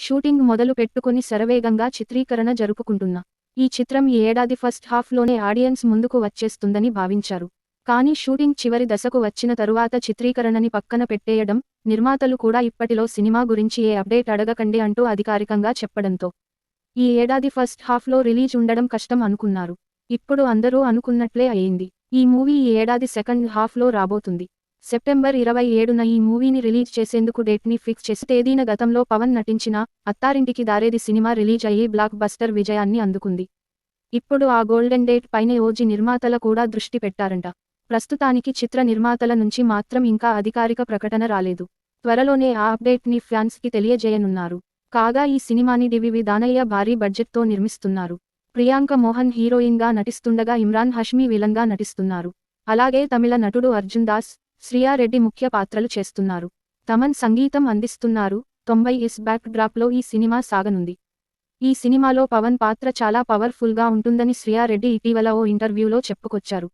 Shooting మొదలు పెట్టుకుని శరవేగంగా చిత్రీకరణ జరుపుకుంటున్న ఈ చిత్రం ఈ ఏడాది ఫస్ట్ హాఫ్లోనే ఆడియన్స్ ముందుకు వచ్చేస్తుందని భావించారు. కానీ షూటింగ్ చివరి దశకు వచ్చిన తరువాత చిత్రీకరణని పక్కన పెట్టేయడం, నిర్మాతలు కూడా ఇప్పటిలో సినిమా గురించి ఏ అప్డేట్ అడగకండి అంటూ అధికారికంగా చెప్పడంతో ఈ ఏడాది ఫస్ట్ హాఫ్లో రిలీజ్ ఉండడం కష్టం అనుకున్నారు. ఇప్పుడు అందరూ అనుకున్నట్లే అయ్యింది. ఈ మూవీ ఈ ఏడాది సెకండ్ హాఫ్లో రాబోతుంది. సెప్టెంబర్ 27న ఈ మూవీని రిలీజ్ చేసేందుకు డేట్ని ఫిక్స్ చేసి తేదీన గతంలో పవన్ నటించిన అత్తారింటికి దారేది సినిమా రిలీజ్ అయ్యి బ్లాక్ బస్టర్ విజయాన్ని అందుకుంది. ఇప్పుడు ఆ గోల్డెన్ డేట్ పైనే ఓజీ నిర్మాతల కూడా దృష్టి పెట్టారంట. ప్రస్తుతానికి చిత్ర నిర్మాతల నుంచి మాత్రం ఇంకా అధికారిక ప్రకటన రాలేదు. త్వరలోనే ఆ అప్డేట్ని ఫ్యాన్స్కి తెలియజేయనున్నారు. కాగా ఈ సినిమాని డివివి దానయ్య భారీ బడ్జెట్తో నిర్మిస్తున్నారు. ప్రియాంక మోహన్ హీరోయిన్గా నటిస్తుండగా ఇమ్రాన్ హష్మీ విలన్గా నటిస్తున్నారు. అలాగే తమిళ నటుడు అర్జున్ దాస్, శ్రియా రెడ్డి ముఖ్య పాత్రలు చేస్తున్నారు. తమన్ సంగీతం అందిస్తున్నారు. 90s బ్యాక్ డ్రాప్లో ఈ సినిమా సాగనుంది. ఈ సినిమాలో పవన్ పాత్ర చాలా పవర్ఫుల్గా ఉంటుందని శ్రియా రెడ్డి ఇటీవల ఓ ఇంటర్వ్యూలో చెప్పుకొచ్చారు.